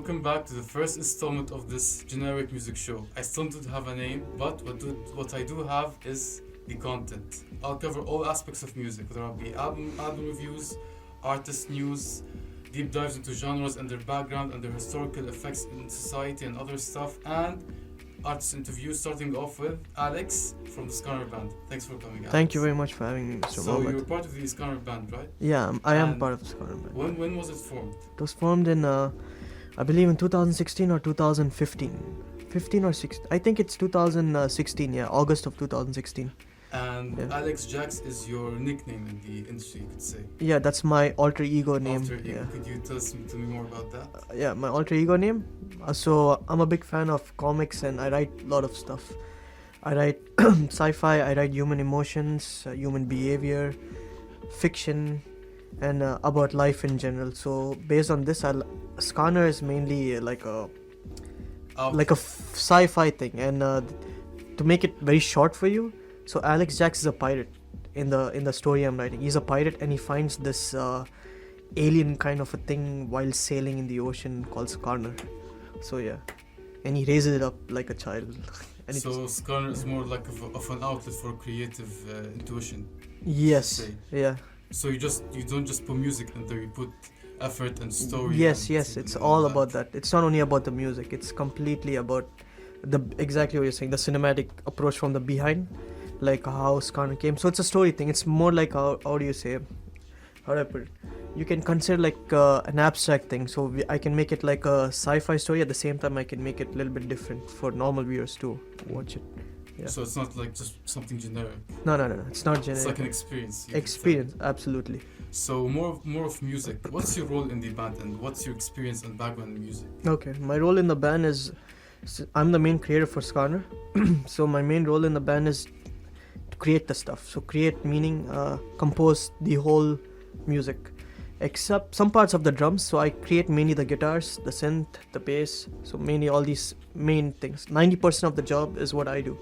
welcome back to the first installment of this generic music show. I still don't have a name, but what I do have is the content. I'll cover all aspects of music, whether it be album reviews, artist news, deep dives into genres and their background and their historical effects in society and other stuff, and artist interviews, starting off with Alexx from the Skarner Band. Thanks for coming, Alex. Thank you very much for having me, Mr. So Mohammed. you're part of the Skarner Band, right? Yeah, I am And part of the Skarner Band. When was it formed? It was formed in, I believe in 2016 or 2015. 15 or 16. I think it's 2016, yeah, August of 2016. And Yeah. Alexx Jax is your nickname in the industry, you could say. Yeah, that's my alter ego name. Alter ego. Yeah. Could you tell me more about that? Yeah, my alter ego name. So I'm a big fan of comics and I write a lot of stuff. I write sci-fi, I write human emotions, human behavior, fiction, and about life in general. So based on this, Skarner is mainly like a sci-fi thing, and to make it very short for you, so Alexx Jax is a pirate in the story I'm writing. He's a pirate and he finds this alien kind of a thing while sailing in the ocean called Skarner. So yeah, and he raises it up like a child. And So Skarner is more like of an outlet for creative intuition. yes, say. yeah, So you don't just put music in there, you put effort and story. yes, and it's and all about that. It's not only about the music, it's completely about exactly what you're saying, the cinematic approach from the behind, like how Skarner came. So it's a story thing. It's more like how do you say, how do I put it? You can consider like an abstract thing. So I can make it like a sci-fi story. At the same time, I can make it a little bit different for normal viewers to watch it. Yeah. So it's not like just something generic. No. It's not generic. It's like an experience. you could say. Experience, absolutely. So more of music. What's your role in the band and what's your experience and background in music? Okay, my role in the band is I'm the main creator for Skarner. So my main role in the band is to create the stuff. So create meaning, compose the whole music, except some parts of the drums. So I create mainly the guitars, the synth, the bass. So mainly all these main things. 90% of the job is what I do,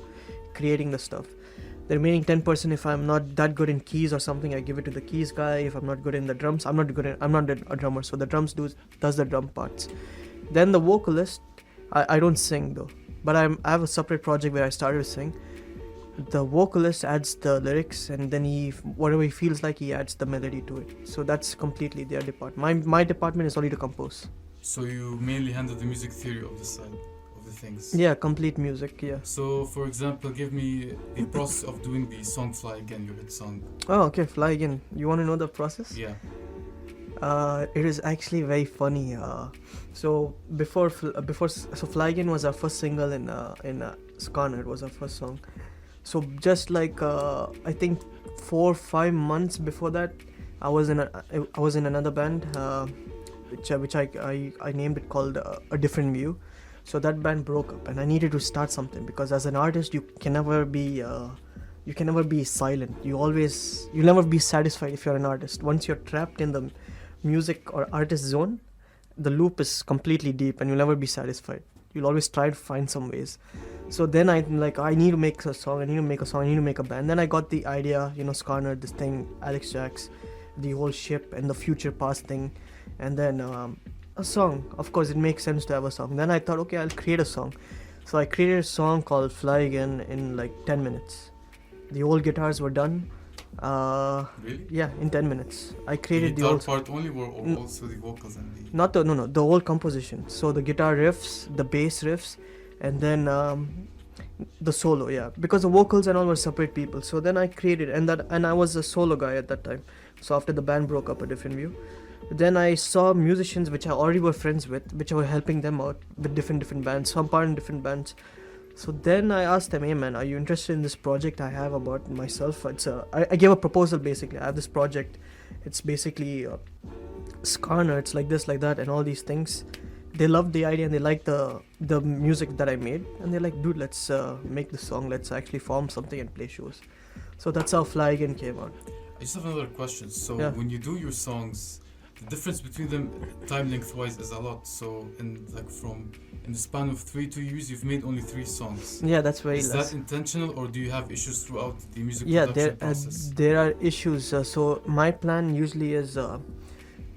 creating the stuff. The remaining 10%, if I'm not that good in keys or something, I give it to the keys guy. If I'm not good in the drums, I'm not a drummer, so the drums does the drum parts. Then the vocalist, I don't sing though, but I have a separate project where I started to sing. The vocalist adds the lyrics, and then whatever he feels like, he adds the melody to it. So that's completely their department. My department is only to compose. So you mainly handle the music theory of the side of the things. Yeah, complete music. Yeah. So for example, give me the process of doing the song "Fly Again," your hit song. Oh, okay. Fly Again. You want to know the process? Yeah. It is actually very funny. So Fly Again was our first single in Skarner. It was our first song. So just like I think 4 or 5 months before that, I was in another band, which I named it called A Different View. So that band broke up, and I needed to start something, because as an artist you can never be silent. You'll never be satisfied if you're an artist. Once you're trapped in the music or artist zone, the loop is completely deep and you'll never be satisfied. You'll always try to find some ways. So then I need to make a song, I need to make a band. Then I got the idea, Skarner, this thing, Alexx Jax, the whole ship and the future past thing, and then a song. Of course it makes sense to have a song. Then I thought, okay, I'll create a song. So I created a song called Fly Again in like 10 minutes. The old guitars were done. Really? Yeah, in 10 minutes. I created the the guitar old... part only, or also the vocals and the... Not the... No, the whole composition. So the guitar riffs, the bass riffs, and then the solo, yeah. Because the vocals and all were separate people. So then I created... And I was a solo guy at that time. So after the band broke up, A Different View, then I saw musicians which I already were friends with, which I were helping them out with different bands, some part in different bands. So then I asked them, hey man, are you interested in this project I have about myself? I gave a proposal basically. I have this project. It's basically Skarner. It's like this, like that, and all these things. They loved the idea and they liked the music that I made. And they're like, dude, let's make the song. Let's actually form something and play shows. So that's how Fly Again came out. I just have another question. So Yeah. when you do your songs, the difference between them time length wise is a lot. So in the span of 2 years, you've made only 3 songs. Yeah, that's very Is less. that intentional, or do you have issues throughout the music Yeah, production process? there are issues. So my plan usually is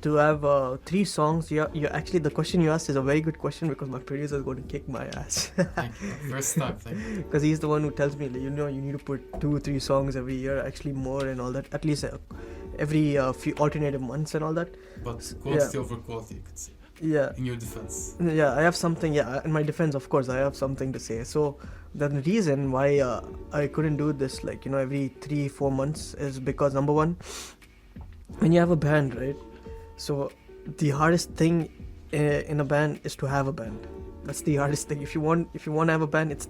to have 3 songs. You actually, the question you asked is a very good question because my producer is going to kick my ass. Thank you. First time, thank you. Because he's the one who tells me, you need to put 2-3 songs every year, actually more and all that. At least every few alternative months and all that. But quantity over quality, you could say. Yeah. In your defense. Yeah, I have something. Yeah, in my defense, of course, I have something to say. So the reason why I couldn't do this, every 3-4 months is because, number one, when you have a band, right? So the hardest thing in a band is to have a band. That's the hardest thing. If you want to have a band,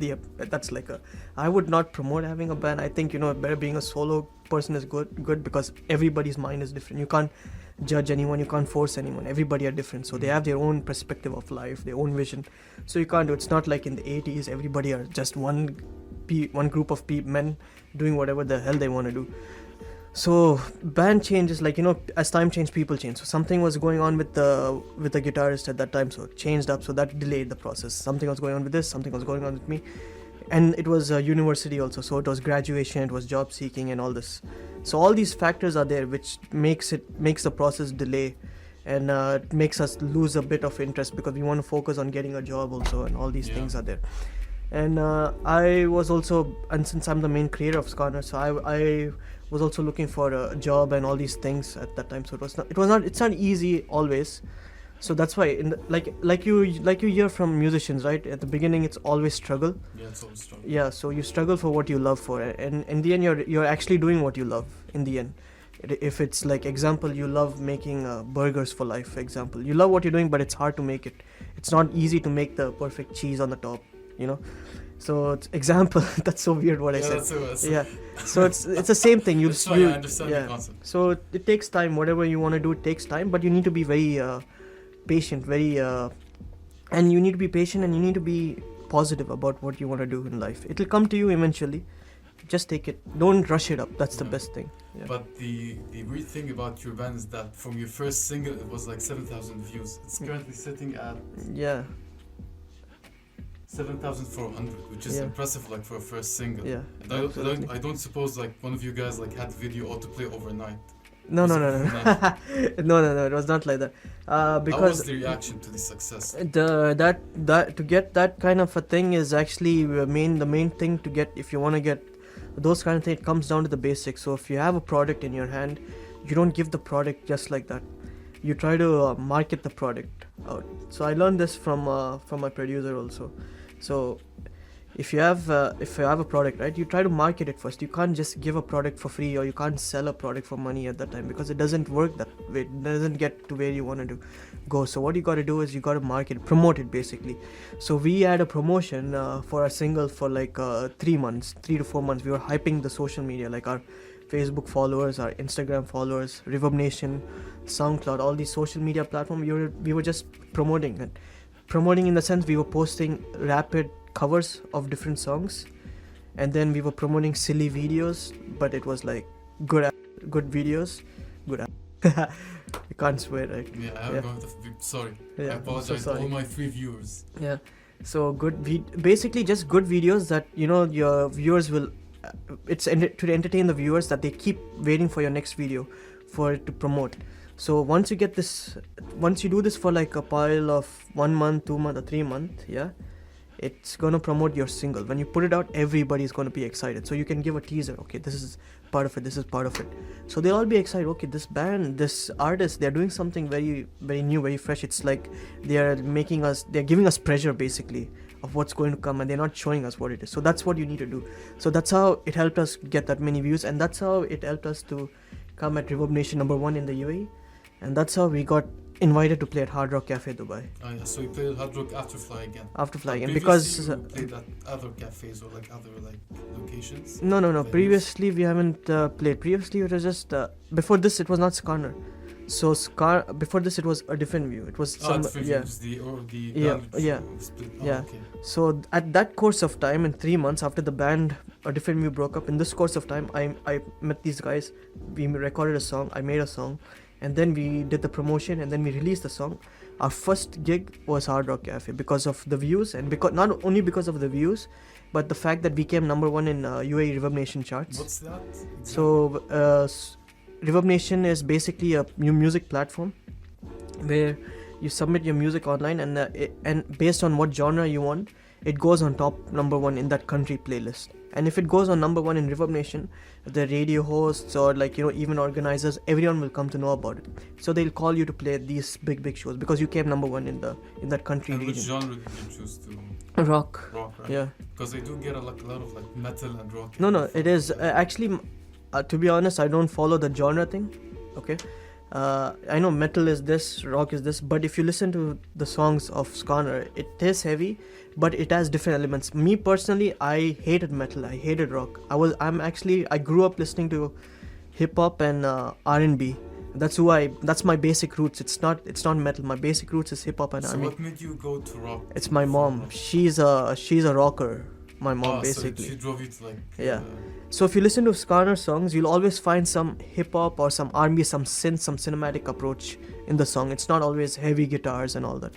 I would not promote having a band. I think better being a solo person is good because everybody's mind is different. You can't judge anyone, you can't force anyone. Everybody are different, so they have their own perspective of life, their own vision. So you can't do. It's not like in the 80s, everybody are just one group of men doing whatever the hell they want to do. So band changes, as time changed, people change. So something was going on with the guitarist at that time, so it changed up, so that delayed the process. Something was going on with this, something was going on with me, and it was university also, so it was graduation, it was job seeking and all this. So all these factors are there, which makes the process delay, and it makes us lose a bit of interest because we want to focus on getting a job also, and all these things are there. And I was also, and since I'm the main creator of Skarner, so I was also looking for a job and all these things at that time. So it's not easy always. So that's why, like you hear from musicians, right? At the beginning, it's always struggle. Yeah, it's always struggle. Yeah, so you struggle for what you love for, and in the end, you're actually doing what you love. In the end, if it's like example, you love making burgers for life. For example, you love what you're doing, but it's hard to make it. It's not easy to make the perfect cheese on the top. So it's example. That's so weird what I said. So it's the same thing. That's why I understand the concept. So it takes time. Whatever you want to do, it takes time. But you need to be very patient, and you need to be patient, and you need to be positive about what you want to do in life. It'll come to you eventually. Just take it. Don't rush it up. That's the best thing. Yeah. But the weird thing about your band is that from your first single, it was like 7,000 views. It's currently sitting at 7,400, which is impressive, for a first single. Yeah. And I don't suppose one of you guys had video autoplay overnight. No. No, it was not like that. Because how was the reaction to the success? That to get that kind of a thing is actually the main thing to get. If you want to get those kind of things, it comes down to the basics. So if you have a product in your hand, you don't give the product just like that. You try to market the product out. So I learned this from my producer also. So if you have a product, right, you try to market it first. You can't just give a product for free, or you can't sell a product for money at that time, because it doesn't work that way. It doesn't get to where you want to go. So what you got to do is you got to market it, promote it basically. So we had a promotion for our single for 3 to 4 months. We were hyping the social media, like our Facebook followers, our Instagram followers, Reverb Nation, SoundCloud, all these social media platforms. We were just promoting it. Promoting in the sense we were posting rapid covers of different songs, and then we were promoting silly videos, but it was like good videos. You can't swear, right? Yeah, I haven't gone sorry. I apologize to all my 3 viewers. Yeah, so basically just good videos that your viewers will. It's to entertain the viewers, that they keep waiting for your next video for it to promote. So once you do this for a pile of 1 month, 2 month, or 3 month, it's gonna promote your single. When you put it out, everybody's gonna be excited. So you can give a teaser. Okay, this is part of it. This is part of it. So they'll all be excited. Okay, this band, this artist, they're doing something very, very new, very fresh. It's like they're giving us pressure basically of what's going to come, and they're not showing us what it is. So that's what you need to do. So that's how it helped us get that many views, and that's how it helped us to come at Reverb Nation #1 in the UAE, and that's how we got invited to play at Hard Rock Cafe Dubai. Oh yeah, so you played at Hard Rock after Fly Again. After Fly Again, because you played at other cafes or other locations. No. Previously we haven't played. Previously it was just before this it was not Skarner. So before this it was a different view. It was Okay. So at that course of time, in 3 months after the band A Different View broke up, in this course of time I met these guys. We recorded a song. I made a song, and then we did the promotion, and then we released the song. Our first gig was Hard Rock Cafe because of the views, and not only because of the views, but the fact that we came #1 in UAE Reverb Nation charts. What's that? So Reverb Nation is basically a new music platform. where you submit your music online, and based on what genre you want, it goes on top number one in that country playlist. And if it goes on number one in Reverb Nation, the radio hosts or even organizers, everyone will come to know about it. So they'll call you to play these big shows because you came number one in that country And region. which genre did you choose to? Rock. Rock, right? Yeah. Because they do get a lot of like metal and rock. No, it is actually. To be honest, I don't follow the genre thing. Okay. I know metal is this, rock is this, but if you listen to the songs of Skarner, it is heavy, but it has different elements. Me personally, I hated metal, I hated rock. I grew up listening to hip hop and R&B. That's my basic roots. It's not metal. My basic roots is hip hop and So R&B. what made you go to rock? It's my mom. She's a rocker. My mom basically. So she drove you to like. Yeah. So if you listen to Skarner songs, you'll always find some hip hop or some R&B, some synth, some cinematic approach in the song. It's not always heavy guitars and all that.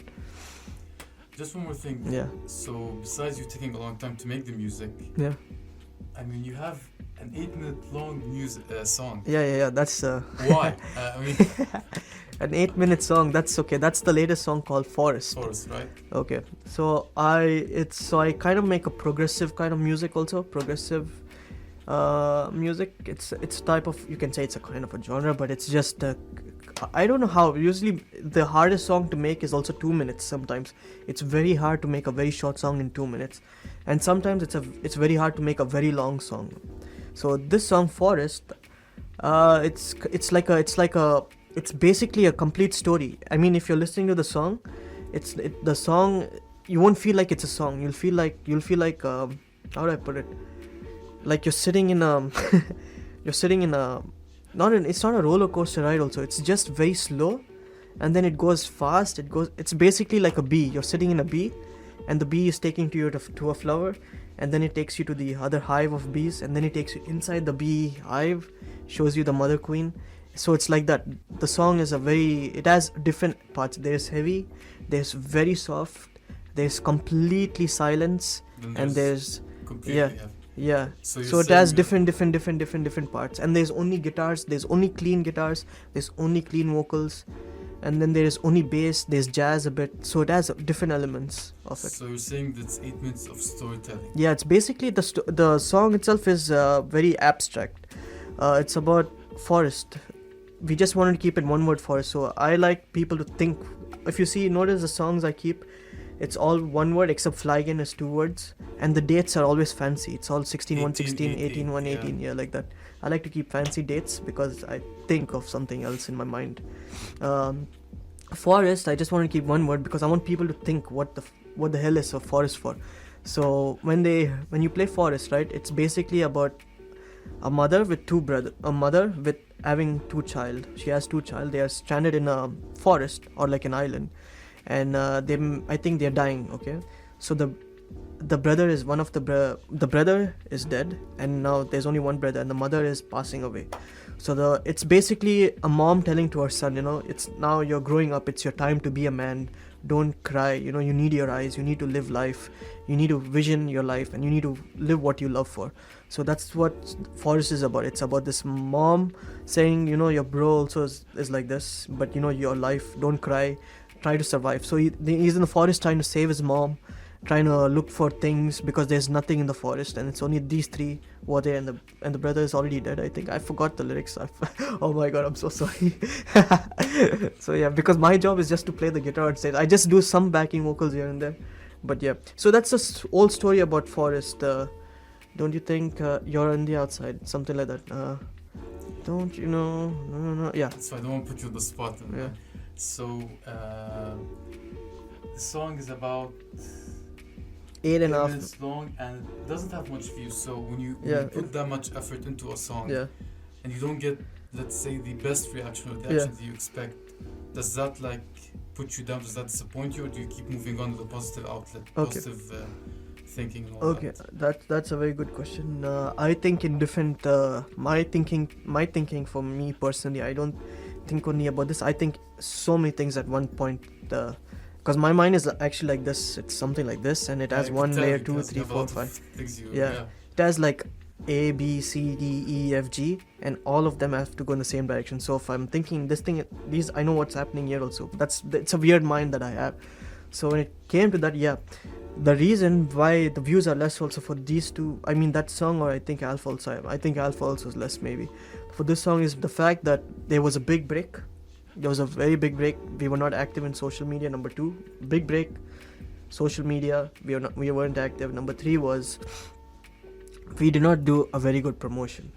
Just one more thing. Yeah. So besides you taking a long time to make the music, Yeah. I mean you have an 8-minute long song. Yeah. That's Why? I mean, an 8-minute song. That's okay. That's the latest song called Forest. Forest, right? Okay. So I kind of make a progressive kind of music also. Progressive music. It's type of, you can say it's a kind of a genre, but it's just I don't know how. Usually the hardest song to make is also 2 minutes. Sometimes it's very hard to make a very short song in 2 minutes, and sometimes it's very hard to make a very long song. So this song Forest, it's basically a complete story. I mean, if you're listening to the song, the song, you won't feel like it's a song. You'll feel like how do I put it? Like you're sitting in a it's not a roller coaster ride also. It's just very slow, and then it goes fast. It's basically like a bee. You're sitting in a bee, and the bee is taking you to a flower, and then it takes you to the other hive of bees, and then it takes you inside the bee hive, shows you the mother queen. So it's like that. The song is it has different parts. There's heavy, there's very soft, there's completely silence, and there's completely yeah. So it has different parts, and there's only guitars, there's only clean guitars, there's only clean vocals, and then there's only bass, there's jazz a bit. So it has different elements of it. So you're saying that's 8 minutes of storytelling. Yeah, it's basically the song itself is very abstract. It's about forest. We just wanted to keep it one word, forest. So I like people to think. If you notice the songs I keep, it's all one word except Flygen is 2 words, and the dates are always fancy. It's all 16/1/16, 18/1/18, yeah, like that. I like to keep fancy dates because I think of something else in my mind. Forest, I just want to keep one word because I want people to think what the hell is a forest for. So when you play Forest, right, it's basically about a mother with having 2 child. She has 2 child. They are stranded in a forest or like an island, and I think they're dying. Okay, so the brother is the brother is dead, and now there's only one brother, and the mother is passing away. So it's basically a mom telling to her son, it's now you're growing up, it's your time to be a man. Don't cry, you need your eyes, you need to live life, you need to vision your life, and you need to live what you love for. So that's what Forest is about. It's about this mom saying, your bro also is like this, but your life, don't cry, try to survive. So he's in the forest trying to save his mom, trying to look for things because there's nothing in the forest, and it's only these 3 who are there, and the brother is already dead. I think I forgot the lyrics. Oh my god, I'm so sorry. So yeah, because my job is just to play the guitar and say, I just do some backing vocals here and there. But yeah, so that's the old story about Forest. Don't you think you're on the outside, something like that? Don't you know? No. Yeah. So I don't want to put you on the spot. Yeah. So the song is about 8.5 minutes long, and it doesn't have much views. So when you put that much effort into a song, and you don't get, let's say, the best reaction or the action that you expect, does that like put you down? Does that disappoint you, or do you keep moving on to the positive outlet, positive thinking and all that? That's a very good question. I think in different my thinking for me personally, I don't think only about this. I think so many things at one point, because my mind is actually like this. It's something like this, and it has 1 layer, 2, 3, 4, 5. It has like A, B, C, D, E, F, G, and all of them have to go in the same direction. So if I'm thinking this thing, these I know what's happening here also. It's a weird mind that I have. So when it came to that, yeah, the reason why the views are less also for these two, I mean that song, or I think Alpha also. I think Alpha also is less maybe. For this song is the fact that there was a big break. There was a very big break. We were not active in social media. Number two, big break. Social media, we weren't active. Number three was we did not do a very good promotion.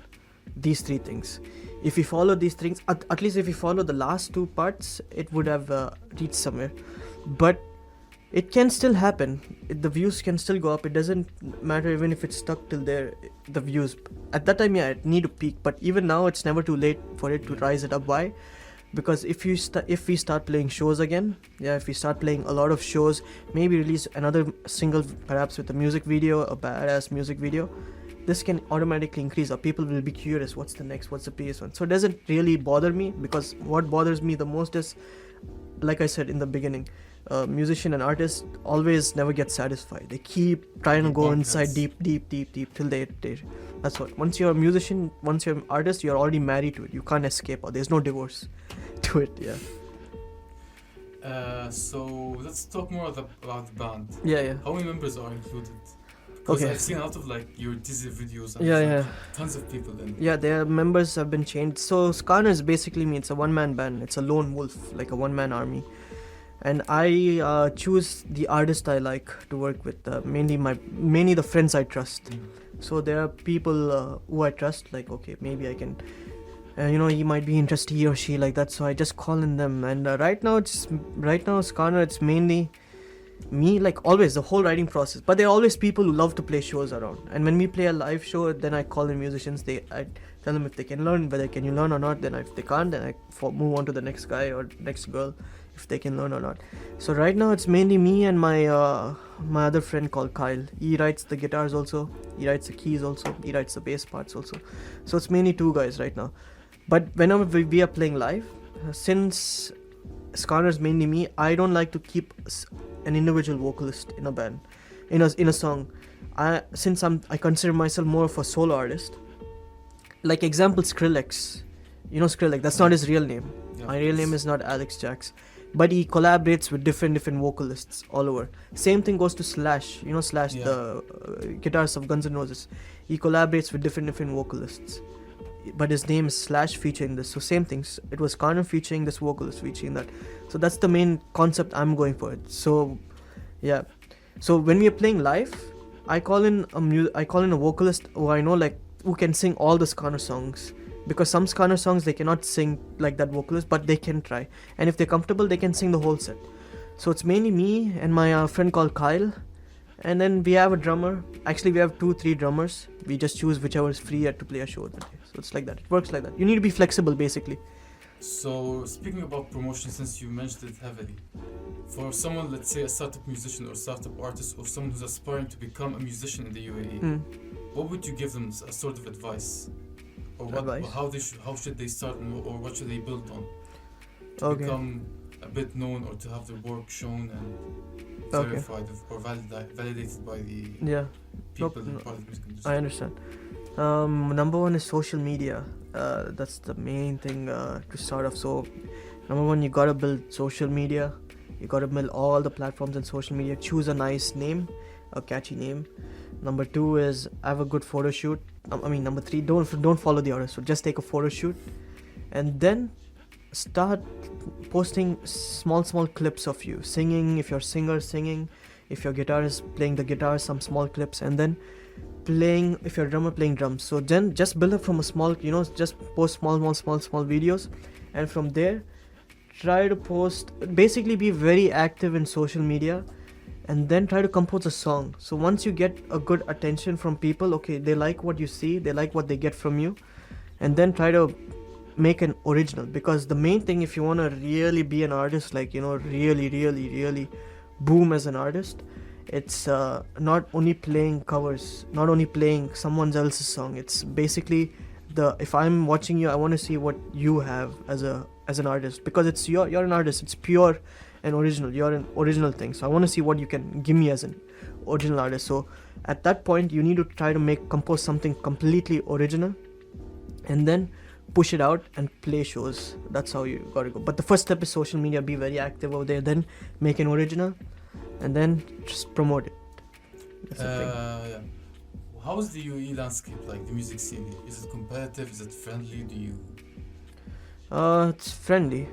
These three things, if we follow these things, at least if we follow the last two parts, it would have reached somewhere. But it can still happen. The views can still go up. It doesn't matter even if it's stuck till there. The views at that time, yeah, it need to peak. But even now, it's never too late for it to rise it up. Why? Because if we start playing shows again, yeah, if we start playing a lot of shows, maybe release another single, perhaps with a music video, a badass music video, this can automatically increase. Or people will be curious, what's the next, what's the previous one. So it doesn't really bother me, because what bothers me the most is, like I said in the beginning, musician and artist always never get satisfied. They keep trying to go inside deep till they that's what. Once you're a musician, once you're an artist, you're already married to it. You can't escape, or there's no divorce to it. Yeah. So let's talk more about the band. Yeah. How many members are included? Because Okay. I've seen a lot of like your teaser videos and Yeah. tons of people in it. Yeah, their members have been changed. So Skarner is basically me. It's a one-man band. It's a lone wolf, like a one-man army. And I choose the artist I like to work with. Mainly the friends I trust. So there are people who I trust. Like, okay, maybe I can, he might be interested, he or she, like that. So I just call in them. And right now Skarner, it's mainly me, like always, the whole writing process. But there are always people who love to play shows around. And when we play a live show, then I call in musicians. I tell them if they can learn, whether can you learn or not. Then if they can't, then I move on to the next guy or next girl, if they can learn or not. So right now it's mainly me and my other friend called Kyle. He writes the guitars also, he writes the keys also, he writes the bass parts also. So it's mainly two guys right now. But whenever we are playing live, since Skarner is mainly me, I don't like to keep an individual vocalist in a band, in a song. Since I consider myself more of a solo artist. Like example, Skrillex. You know Skrillex, that's not his real name. Yeah, My real name is not Alexx Jax. But he collaborates with different vocalists all over. Same thing goes to Slash. You know Slash, Yeah. the guitarist of Guns N' Roses. He collaborates with different vocalists. But his name is Slash featuring this. So same things. It was Skarner featuring this vocalist featuring that. So that's the main concept I'm going for it. So yeah. So when we are playing live, I call in a vocalist who I know, like, who can sing all the Skarner songs. Because some Skarner songs they cannot sing like that vocalist, but they can try. And if they're comfortable, they can sing the whole set. So it's mainly me and my friend called Kyle. And then we have a drummer. Actually, we have 2-3 drummers. We just choose whichever is free to play a show that day. So it's like that. It works like that. You need to be flexible, basically. So speaking about promotion, since you mentioned it heavily, for someone, let's say a startup musician or startup artist, or someone who's aspiring to become a musician in the UAE, what would you give them as a sort of advice? Or what, Advice? how should they start, or what should they build on to Okay. become a bit known, or to have their work shown and Okay. verified or validated by the Yeah, people no, in part of the music industry? I understand. Number one is social media. That's the main thing to start off. So, number one, you gotta build social media. You gotta build all the platforms in social media. Choose a nice name, a catchy name. Number two is have a good photo shoot. Number three, don't follow the orders. So just take a photo shoot, and then start posting small clips of you singing. If you're a singer, singing. If your guitar is playing the guitar, some small clips, and then playing. If you're a drummer, playing drums. So then just build up from a small, just post small videos, and from there, try to post. Basically, be very active in social media. And then try to compose a song. So once you get a good attention from people, okay, they like what you see, they like what they get from you, and then try to make an original. Because the main thing, if you want to really be an artist, like, really boom as an artist, it's not only playing covers, not only playing someone else's song. It's basically if I'm watching you, I want to see what you have as an artist, because you're an artist. It's pure and original. You're an original thing. So I want to see what you can give me as an original artist. So at that point you need to try to compose something completely original, and then push it out and play shows. That's how you gotta go. But the first step is social media. Be very active over there, then make an original, and then just promote it. That's the thing. Yeah. How is the UAE landscape like, the music scene? Is it competitive? Is it friendly? Do you... It's friendly.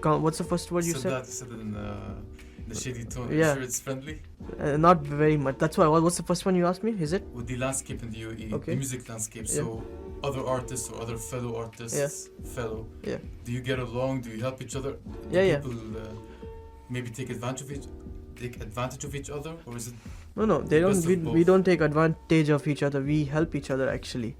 What's the first word you said? You said it in the shady tone. Yeah. You sure it's friendly? Not very much. That's why. What's the first one you asked me? Is it? With the landscape in the UAE, Okay. the music landscape. Yeah. So other artists or other fellow artists, Yeah. do you get along? Do you help each other? Do Yeah. people maybe take advantage of each other, or is it... No. They don't. Best of We both. don't take advantage of each other. We help each other actually.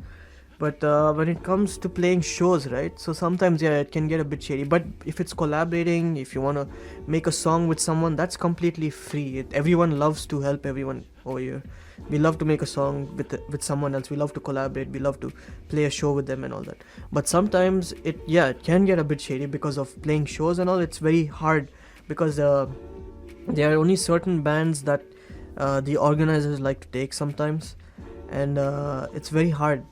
But when it comes to playing shows, right? So sometimes it can get a bit shady. But if it's collaborating, if you wanna make a song with someone, that's completely free. Everyone loves to help everyone over here. We love to make a song with someone else. We love to collaborate. We love to play a show with them and all that. But sometimes it can get a bit shady because of playing shows and all. It's very hard because there are only certain bands that the organizers like to take sometimes, and it's very hard.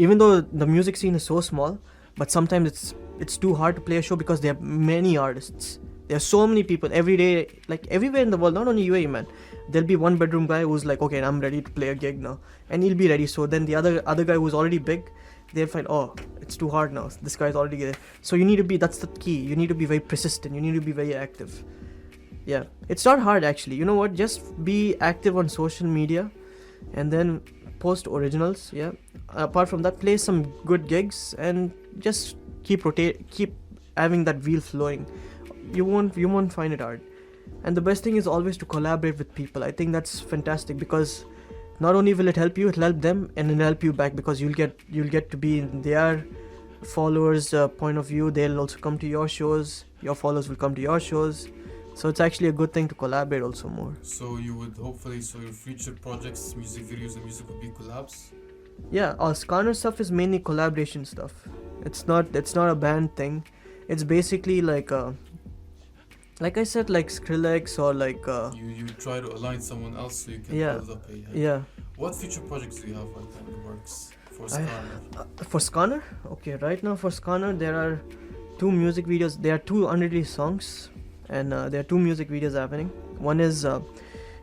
Even though the music scene is so small, but sometimes it's too hard to play a show because there are many artists. There are so many people every day, like everywhere in the world, not only UAE, man. There'll be one bedroom guy who's like, okay, I'm ready to play a gig now, and he'll be ready. So then the other guy who's already big, they'll find, oh, it's too hard now. This guy's already there. So you need to be. That's the key. You need to be very persistent. You need to be very active. Yeah, it's not hard actually. You know what? Just be active on social media, and then post originals. Yeah. Apart from that, play some good gigs and just keep having that wheel flowing. You won't find it hard. And the best thing is always to collaborate with people. I think that's fantastic because not only will it help you, it'll help them and it'll help you back because you'll get to be in their followers' point of view. They'll also come to your shows. Your followers will come to your shows. So it's actually a good thing to collaborate also more. So you would hopefully, your future projects, music videos and music would be collabs? Yeah, our Skarner stuff is mainly collaboration stuff. It's not a band thing. It's basically like I said, like Skrillex or like You try to align someone else so you can Yeah. build up a... yeah. What future projects do you have right now in the works for Skarner? For Skarner? Okay, right now for Skarner there are 2 music videos. There are 2 unreleased songs, and there are 2 music videos happening. One is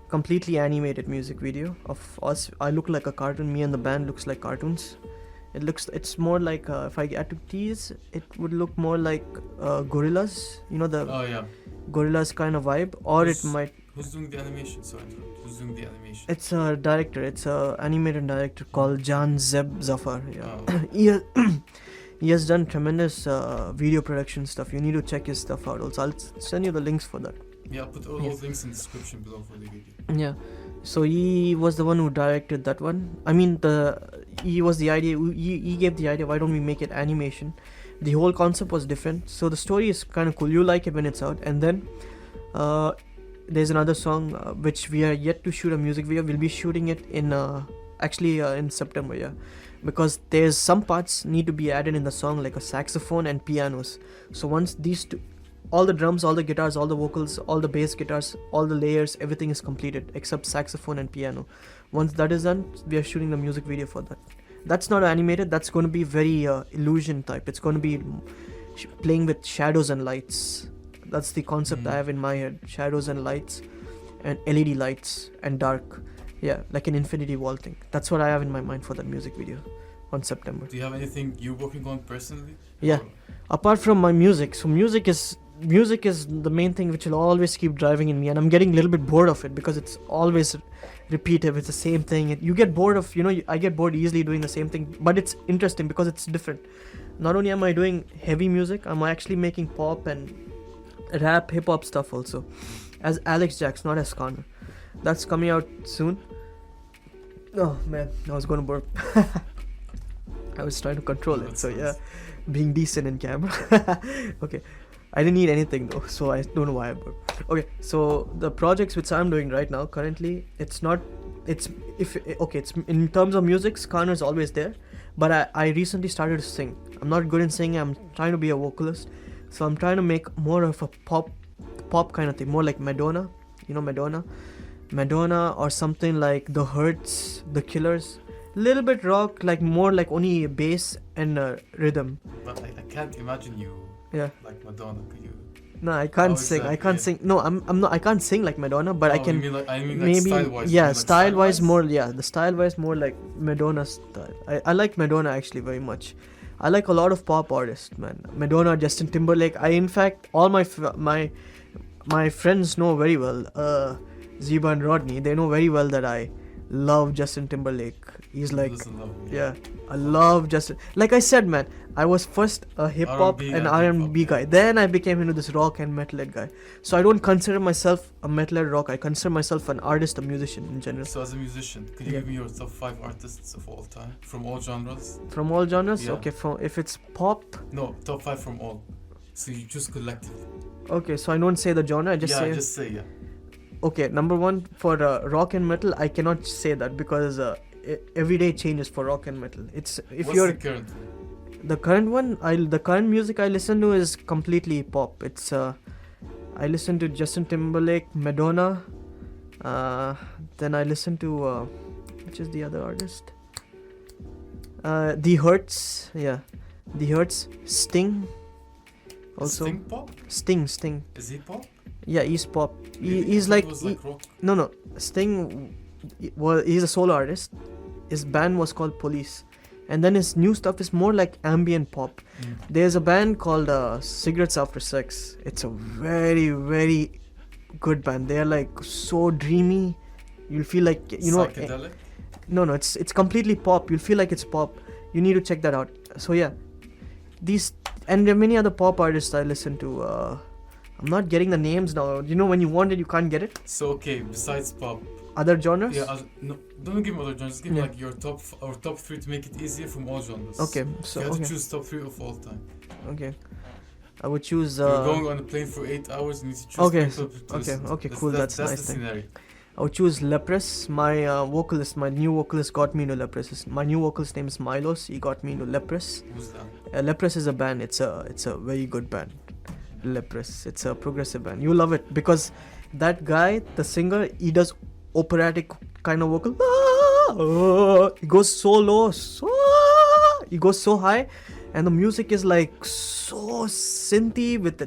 completely animated music video of us. I look like a cartoon. Me and the band looks like cartoons. It's more like if I had to tease, it would look more like gorillas. You know the Oh yeah. gorillas kind of vibe, or Who's- it might. Who's doing the animation? Sorry, who's doing the animation? It's a director. It's a animated director called Jan Zeb Zafar. Yeah. Oh. He has done tremendous video production stuff. You need to check his stuff out also. I'll send you the links for that. Yeah, I'll put all Yeah. those links in the description below for the video. Yeah. So he was the one who directed that one. I mean, he was the idea. He gave the idea. Why don't we make it animation? The whole concept was different. So the story is kind of cool. You like it when it's out. And then there's another song which we are yet to shoot a music video. We'll be shooting it in September. Yeah. Because there's some parts need to be added in the song, like a saxophone and pianos. So once these two, all the drums, all the guitars, all the vocals, all the bass guitars, all the layers, everything is completed except saxophone and piano. Once that is done, we are shooting the music video for that. That's not animated. That's going to be very illusion type. It's going to be playing with shadows and lights. That's the concept I have in my head. Shadows and lights and LED lights and dark. Yeah, like an infinity wall thing. That's what I have in my mind for that music video on September. Do you have anything you're working on personally? Yeah. Or- Apart from my music, so music is the main thing which will always keep driving in me, and I'm getting a little bit bored of it because it's always repetitive. It's the same thing. You get bored of, I get bored easily doing the same thing, but it's interesting because it's different. Not only am I doing heavy music, I'm actually making pop and rap, hip hop stuff also, as Alexx, not as Skarner. That's coming out soon. Oh man, I was gonna burp. I was trying to control it, so yeah, being decent in camera. Okay, I didn't eat anything though, so I don't know why I burped. Okay, so the projects which I'm doing right now, currently, it's in terms of music, Skarner is always there, but I recently started to sing. I'm not good in singing. I'm trying to be a vocalist, so I'm trying to make more of a pop kind of thing, more like Madonna. You know Madonna. Madonna, or something like The Hurts, The Killers. Little bit rock, like more like only bass and rhythm. But I can't imagine you Yeah. like Madonna. Could you? No, I can't How sing. I exactly? can't sing. No, I'm not. I can't sing like Madonna, but I Oh, can. You mean like, I mean like Maybe style-wise. yeah, you mean like style-wise style-wise? more. Yeah, the style-wise more like Madonna style. I like Madonna actually very much. I like a lot of pop artists, man. Madonna, Justin Timberlake. I in fact all my friends know very well. Zeba and Rodney, they know very well that I love Justin Timberlake. He's like, Doesn't love me. yeah, I love Justin. Like I said, man, I was first a hip hop R&B and and R&B hip-hop, guy. Then I became into this rock and metalhead guy. So I don't consider myself a metalhead rock. I consider myself an artist, a musician in general. So as a musician, could you Yeah. give me your top 5 artists of all time from all genres? From all genres, Yeah. okay. From if it's pop, No, top 5 from all. So you choose collectively. okay. So I don't say the genre. I just yeah, say just say yeah. okay. Number one for rock and metal, I cannot say that because every day changes for rock and metal. It's if What's you're the current one? the current one, the current music I listen to is completely pop. It's I listen to Justin Timberlake, Madonna, then I listen to which is the other artist? The Hurts, yeah, The Hurts, Sting, also Sting pop? Sting. Is he pop? Yeah, he's pop. Really? He's I thought like, it was like rock. no, Sting. Well, he's a solo artist. His band was called Police, and then his new stuff is more like ambient pop. Mm. There's a band called Cigarettes After Sex. It's a very, very good band. They're like so dreamy. You'll feel like Psychedelic? no, it's completely pop. You'll feel like it's pop. You need to check that out. So yeah, these and there are many other pop artists I listen to. I'm not getting the names now. You know when you want it, you can't get it. So okay, besides pop, Other genres? yeah, no, don't give me other genres. Give me Yeah. like your top 3 to make it easier from all genres. Okay, so you have okay, to choose top 3 of all time. okay. I would choose. You're going on a plane for 8 hours. You need to choose. Okay, people to listen to. okay, cool, that's that's nice the thing. scenario. I would choose Leprous. My vocalist, my new vocalist, got me into Leprous. My new vocalist name is Milos. He got me into Leprous. Who's that? Leprous is a band. It's a very good band. Leprous. It's a progressive band. You love it because that guy, the singer, he does operatic kind of vocal. He goes so low, he goes so high, and the music is like so synthy with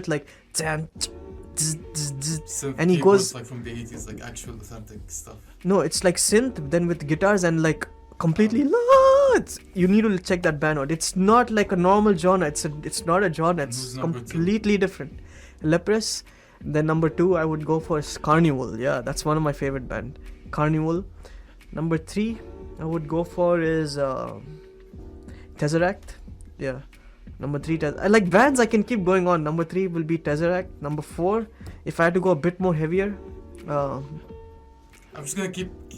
like Synth and he keyboards, goes- like from the 80s, like actual authentic stuff. no, it's like synth then with guitars and like completely you need to check that band out. It's not like a normal genre. It's not a genre. It's Who's number two? completely different. Leprous. Then number 2 I would go for Carnival. Yeah, that's one of my favorite band. Carnival. Number 3 I would go for is Tesseract. Yeah. Number 3 I like bands. I can keep going on. Number 3 will be Tesseract. Number 4, if I had to go a bit more heavier, I'm just gonna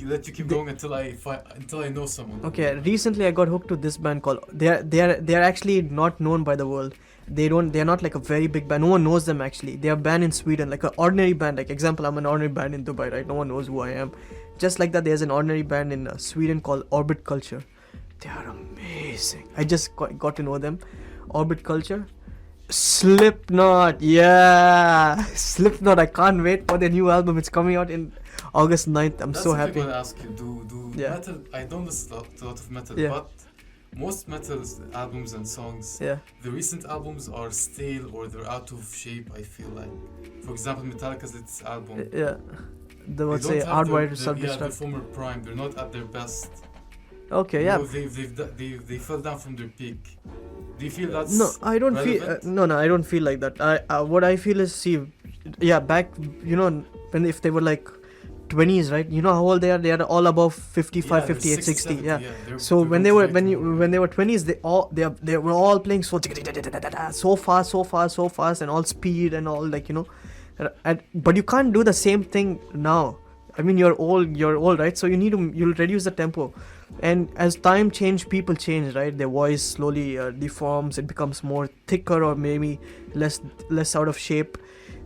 let you keep going until I know someone. okay, recently I got hooked to this band called they're actually not known by the world. They're not like a very big band. No one knows them actually. They're a band in Sweden, like an ordinary band. Like example, I'm an ordinary band in Dubai, right? No one knows who I am. Just like that, there's an ordinary band in Sweden called Orbit Culture. They are amazing. I just got to know them. Orbit Culture. Slipknot, yeah. Slipknot, I can't wait for their new album. It's coming out in August 9th. I'm That's so what happy. I'm gonna ask you. Do Yeah. metal? I don't listen to a lot of metal, Yeah. but most metal albums and songs, Yeah. the recent albums are stale or they're out of shape. I feel like, for example, Metallica's latest album. Yeah. The they what's don't say have Hardwired to their Self-Destruct. former prime. They're not at their best. Okay, yeah. No, they fell down from their peak. Do you feel that's No, I don't feel. relevant? No, I don't feel like that. What I feel is, see, yeah, back, when if they were like 20s, right? You know how old they are? They are all above 55, Yeah, 58, 60. 70, Yeah. they're- So they're when going they to were right when they were 20s, they were all playing so fast and all speed and all like but you can't do the same thing now. I mean, you're old, right? So you'll reduce the tempo, and as time change, people change, right? Their voice slowly deforms. It becomes more thicker or maybe less out of shape,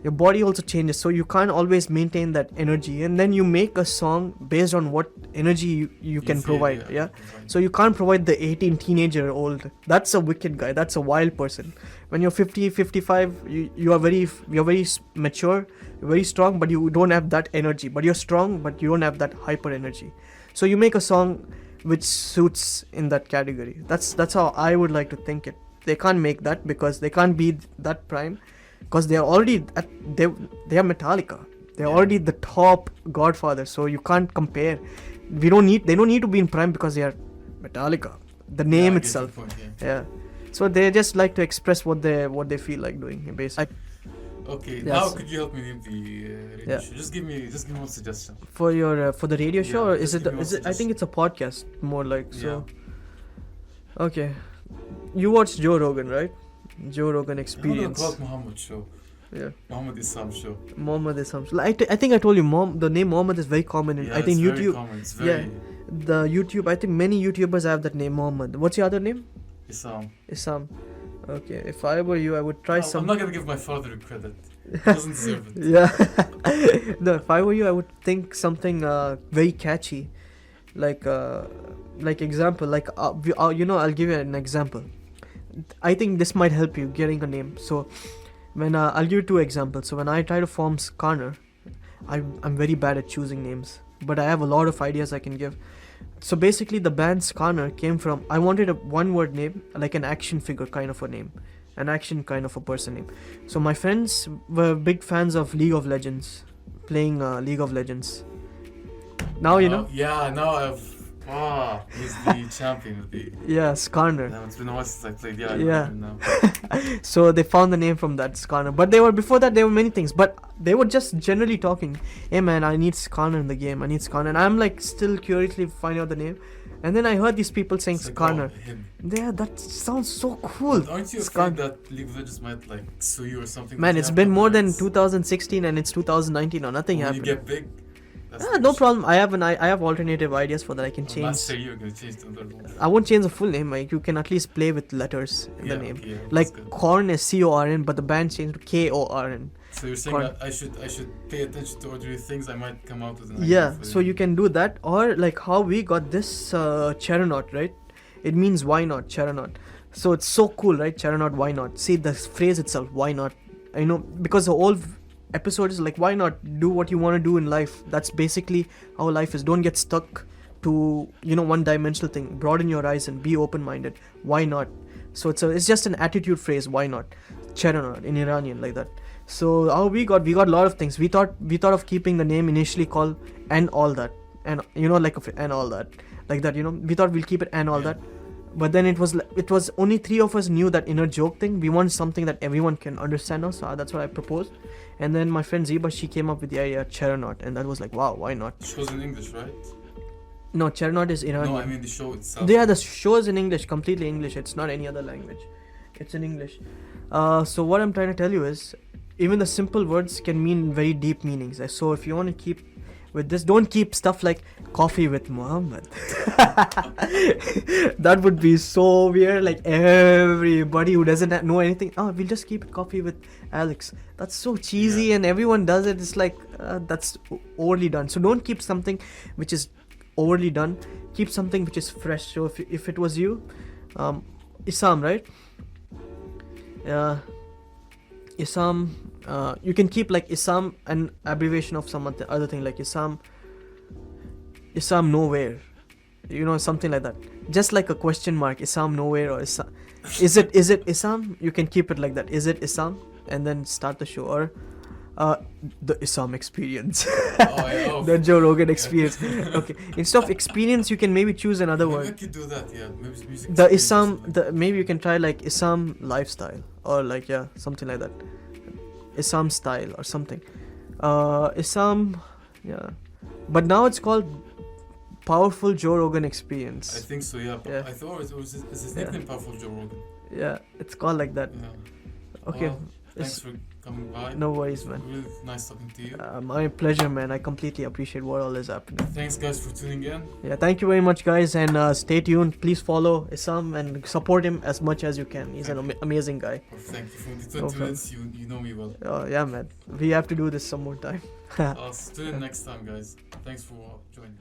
your body also changes, so you can't always maintain that energy, and then you make a song based on what energy you can provide. Yeah. So you can't provide the 18 teenager old. That's a wicked guy, that's a wild person. When you're 50, 55, you're very mature, you're very strong, but you don't have that energy. But you're strong, but you don't have that hyper energy. So you make a song which suits in that category. That's how I would like to think it. They can't make that because they can't be that prime, because they are already they are Metallica. They're already the top Godfather. So you can't compare. They don't need to be in prime because they are Metallica. The name itself. Yeah. So they just like to express what they feel like doing, basically. Okay, now could you help me name the radio show? Just give me one suggestion. For your for the radio show, or is it I think it's a podcast more like so. Yeah. Okay. You watched Joe Rogan, right? Joe Rogan Experience. Called Muhammad show. Yeah. Muhammad Isam show. Muhammad Isam. I think I told you the name Muhammad is very common in I think it's YouTube. Very common. It's very the YouTube, I think many YouTubers have that name Muhammad. What's your other name? Isam. Okay, if I were you, I would try some. I'm not gonna give my father credit. He doesn't deserve it. Yeah. No, if I were you, I would think something very catchy, like example, like I'll give you an example. I think this might help you getting a name. So, when I'll give you two examples. So when I try to form Skarner, I'm very bad at choosing names, but I have a lot of ideas I can give. So basically, the band Skarner came from, I wanted a one-word name, like an action figure kind of a name, an action kind of a person name. So my friends were big fans of League of Legends, playing League of Legends. Now you know. Yeah, now he's the champion of the. Yeah, Skarner. Yeah, it's been a while since I played. Yeah. Yeah. Now. So they found the name from that, Skarner. But before that there were many things. But they were just generally talking. Hey man, I need Skarner in the game. I need Skarner. And I'm like still curiously finding out the name. And then I heard these people saying Skarner. Yeah, that sounds so cool. But aren't you afraid that League of Legends might like sue you or something? Man, it's been more than 2016 and it's 2019 now. Nothing happened. When you get big. No problem. I have alternative ideas for that. I can change. Last year you're gonna change the other one. I won't change the full name. Like you can at least play with letters in the name. Okay, like Korn is Corn, but the band changed to Korn. So you're saying that I should pay attention to other things. I might come out with an idea. Yeah. So you can do that, or like how we got this Cheronaut, right? It means why not, Cheronaut. So it's so cool, right? Cheronaut, why not? See the phrase itself, why not? I know because the whole episode is like, why not do what you want to do in life? That's basically how life is. Don't get stuck to one-dimensional thing. Broaden your eyes and be open-minded. Why not? So it's just an attitude phrase. Why not? Cheronaut in Iranian, like that. So how we got a lot of things. We thought of keeping the name initially called and all that, and like and all that, like that. We thought we'll keep it and all that. But then it was only three of us knew that inner joke thing. We want something that everyone can understand now, so that's what I proposed. And then my friend Zeba, she came up with the idea Cheronaut, and that was like, wow, why not? The show's in English, right? No, Cheronaut is Iranian. No, I mean the show itself. Yeah, the show is in English, completely English. It's not any other language. It's in English. So what I'm trying to tell you is, even the simple words can mean very deep meanings. So if you want to keep with this, don't keep stuff like coffee with Muhammad. That would be so weird. Like everybody who doesn't know anything, we'll just keep it coffee with Alexx. That's so cheesy, and everyone does it. It's like that's overly done. So don't keep something which is overly done. Keep something which is fresh. So if it was you, Isam, right? Isam, you can keep like Isam, an abbreviation of some other thing, like Isam nowhere, something like that. Just like a question mark, Isam nowhere, or Isam. Is it Isam? You can keep it like that. Is it Isam? And then start the show, or the Isam experience. The Joe Rogan experience. Okay. Instead of experience, you can maybe choose another word. Maybe I could do that, yeah. Maybe music. The Isam, maybe you can try like Isam lifestyle, or like something like that. Isam style or something. Isam, yeah. But now it's called Powerful Joe Rogan Experience. I think so, yeah. I thought it was his nickname, Powerful Joe Rogan. Yeah, it's called like that. Yeah. Okay. Thanks for coming by. No worries, man. Really nice talking to you. My pleasure, man. I completely appreciate what all is happening. Thanks, guys, for tuning in. Yeah, thank you very much, guys, and stay tuned. Please follow Isam and support him as much as you can. He's an amazing guy. Oh, thank you. From the 20 problem. minutes, you know me well. Yeah, man. We have to do this some more time. I'll tune in next time, guys. Thanks for joining.